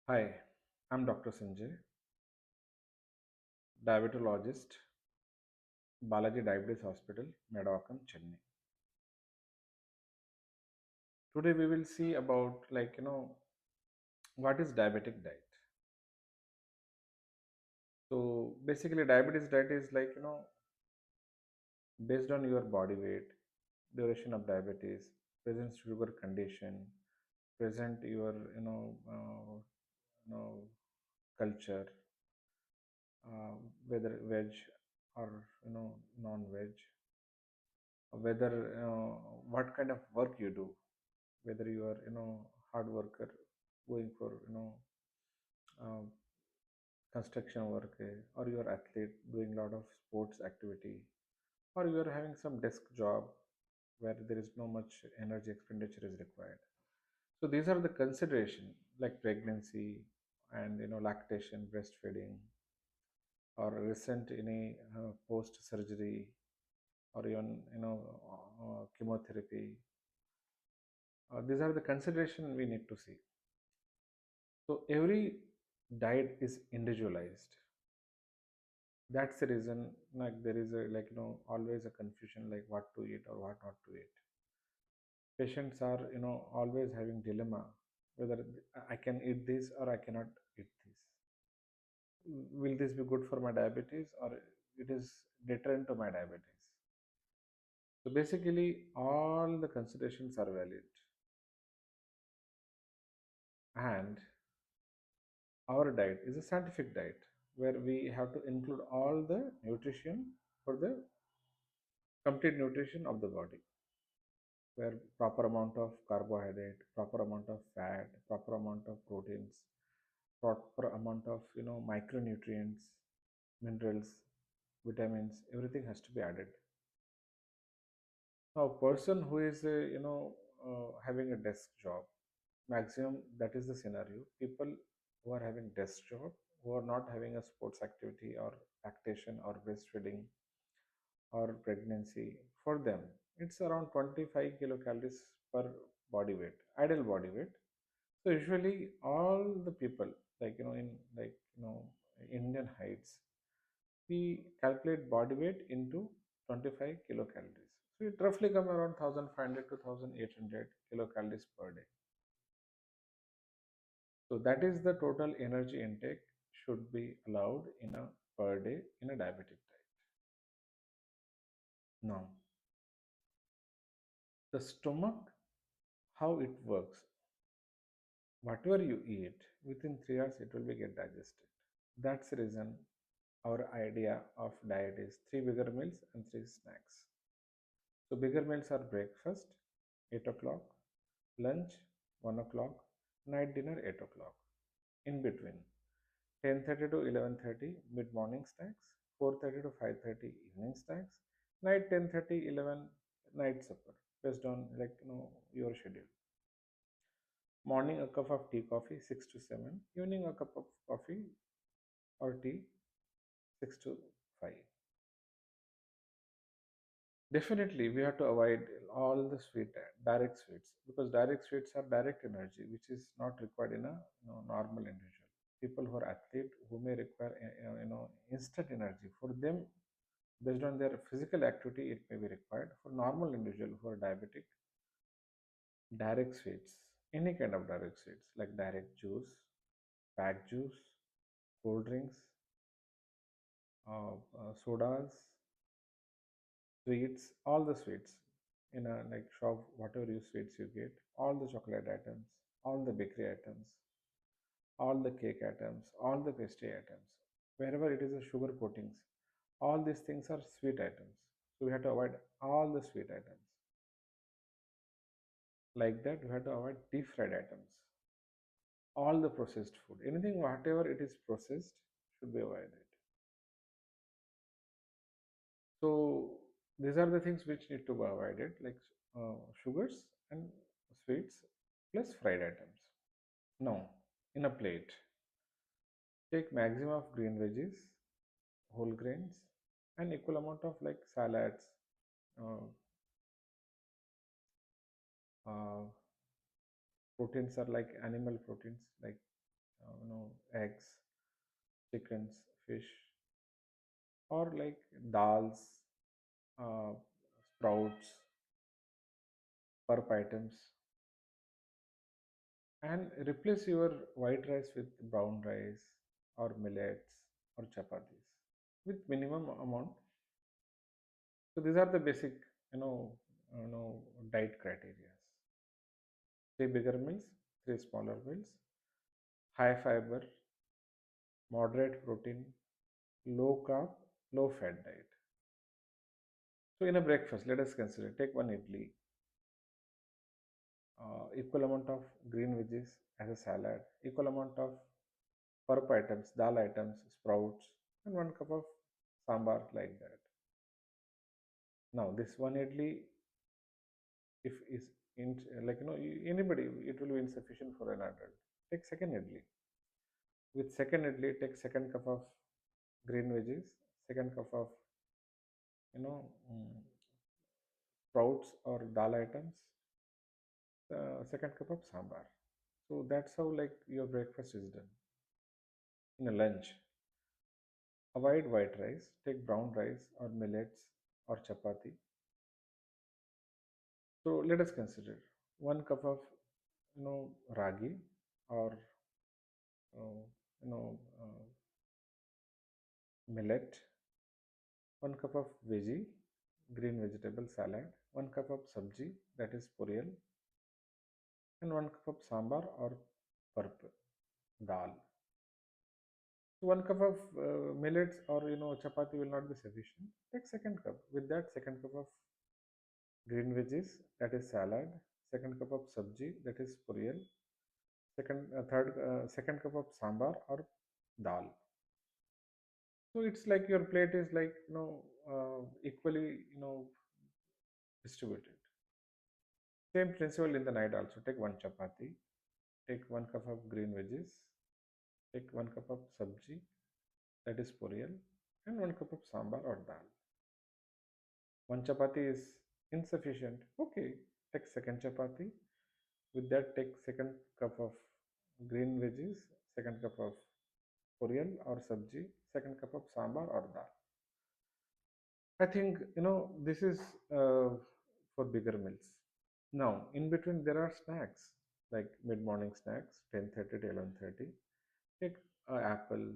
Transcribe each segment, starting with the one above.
Hi, I'm Dr. Sanjay, diabetologist, Balaji Diabetes Hospital, Medavakkam, Chennai. Today we will see about what is diabetic diet. So basically diabetes diet is based on your body weight, duration of diabetes, present sugar condition, present your culture, uh, whether veg or non-veg, whether what kind of work you do, whether you are hard worker going for uh, construction work, or you are athlete doing a lot of sports activity, or you are having some desk job where there is no much energy expenditure is required. So these are the consideration, like pregnancy and lactation, breastfeeding, or recent any post surgery, or even chemotherapy. These are the consideration we need to see. So every diet is individualized. That's the reason, like there is a always a confusion, like what to eat or what not to eat. Patients are always having dilemma whether I can eat this or I cannot eat this. Will this be good for my diabetes or it is deterrent to my diabetes? So basically all the considerations are valid, and our diet is a scientific diet where we have to include all the nutrition for the complete nutrition of the body, where proper amount of carbohydrate, proper amount of fat, proper amount of proteins, proper amount of micronutrients, minerals, vitamins, everything has to be added. Now, a person who is having a desk job, maximum that is the scenario. People who are having desk job, who are not having a sports activity or lactation or breastfeeding or pregnancy, for them it's around 25 kilocalories per body weight, ideal body weight. So usually all the people, in Indian heights, we calculate body weight into 25 kilocalories. So it roughly come around 1500 to 1800 kilocalories per day. So that is the total energy intake should be allowed in a per day in a diabetic diet. Now, the stomach, how it works, whatever you eat within 3 hours it will be get digested. That's the reason our idea of diet is three bigger meals and three snacks. So bigger meals are breakfast 8 o'clock, lunch 1 o'clock, night dinner 8 o'clock. In between 10:30 to 11:30 mid morning snacks, 4:30 to 5:30 evening snacks, night 10:30 11 night supper, based on your schedule. Morning a cup of tea coffee 6 to 7, evening a cup of coffee or tea 6 to 5. Definitely we have to avoid all the direct sweets, because direct sweets are direct energy which is not required in a normal individual. People who are athlete who may require instant energy, for them based on their physical activity it may be required. For normal individual who are diabetic, direct sweets, any kind of direct sweets like direct juice, packed juice, cold drinks, sodas, sweets, all the sweets in a like shop, whatever you sweets you get, all the chocolate items, all the bakery items, all the cake items, all the pastry items, wherever it is a sugar coatings, all these things are sweet items. So we have to avoid all the sweet items. Like that, we have to avoid deep fried items, all the processed food, anything whatever it is processed should be avoided. So these are the things which need to be avoided, like sugars and sweets plus fried items. Now, in a plate, take maximum of green veggies, whole grains, and equal amount of like salads, uh, uh, proteins are like animal proteins like eggs, chickens, fish, or like dals, uh, sprouts, pulp items, and replace your white rice with brown rice or millets or chapatis with minimum amount. So these are the basic, you know, diet criteria. Three bigger meals, three smaller meals, high fiber, moderate protein, low carb, low fat diet. So in a breakfast, let us consider take one idli, equal amount of green veggies as a salad, equal amount of pulp items, dal items, sprouts, and one cup of sambar like that. Now this one idli, if is in like anybody, it will be insufficient for an adult. Take second idli. With second idli, take second cup of green veggies, second cup of you know mm, sprouts or dal items, second cup of sambar. So that's how like your breakfast is done. In a lunch, avoid white rice, take brown rice or millets or chapati. So let us consider one cup of ragi or uh, you know millet, one cup of veggie, green vegetable salad, one cup of sabji, that is poriyal, and one cup of sambar or purp dal. So one cup of millets or chapati will not be sufficient. Take second cup. With that, second cup of green veggies, that is salad. Second cup of sabji, that is poriyal. Second cup of sambar or dal. So it's like your plate is like equally distributed. Same principle in the night also. Take one chapati, take one cup of green veggies, take one cup of sabji, that is poriyal, and one cup of sambar or dal. One chapati is insufficient. Okay, take second chapati. With that, take second cup of green veggies, second cup of poriyal or sabji, second cup of sambar or dal. I think this is for bigger meals. Now, in between there are snacks like mid-morning snacks, 10:30 to 11:30. Take apple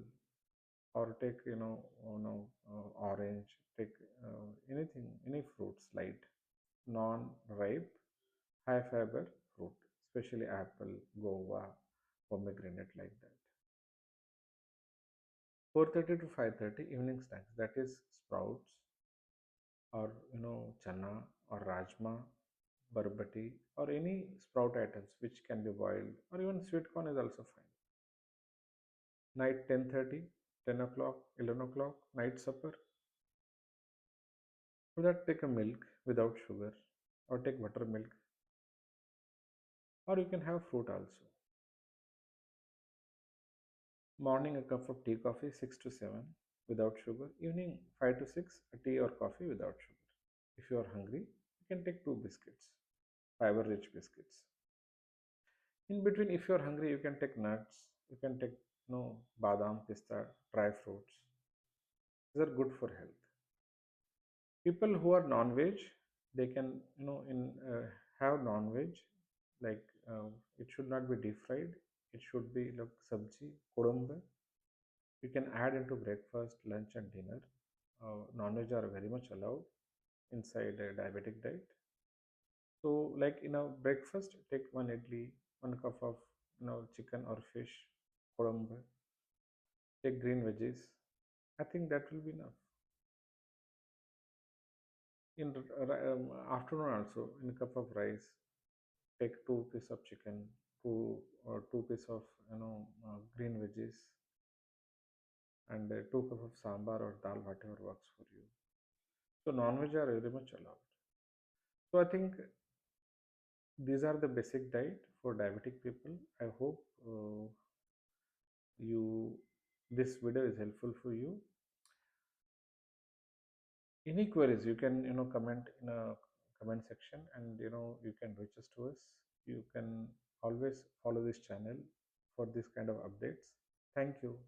or take orange. Take anything, any fruits, light, non-ripe, high fiber fruit, especially apple, guava, pomegranate like that. 4:30 to 5:30 evening snacks, that is sprouts or chana or rajma, barbati, or any sprout items which can be boiled, or even sweet corn is also fine. Night 10:30, 10 o'clock, 11 o'clock, night supper. For that, take a milk without sugar, or take buttermilk, or you can have fruit also. Morning, a cup of tea coffee, 6 to 7, without sugar. Evening, 5 to 6, a tea or coffee without sugar. If you are hungry, you can take two biscuits, fiber rich biscuits. In between, if you are hungry, you can take nuts, you can take badam, pista, dry fruits. These are good for health. People who are non-veg, they can in have non-veg, like it should not be deep fried. It should be like sabji, kodamba. You can add into breakfast, lunch, and dinner. Non-veg are very much allowed inside a diabetic diet. So, like in a breakfast, take one idli, one cup of chicken or fish, kodamba. Take green veggies. I think that will be enough. In afternoon also, in a cup of rice, take two piece of chicken, two piece of green veggies, and 2 cup of sambar or dal, whatever works for you. So non-veg are very much allowed. So I think these are the basic diet for diabetic people. I hope you this video is helpful for you. Any queries you can comment in a comment section, and you can reach us to us. You can always follow this channel for this kind of updates. Thank you.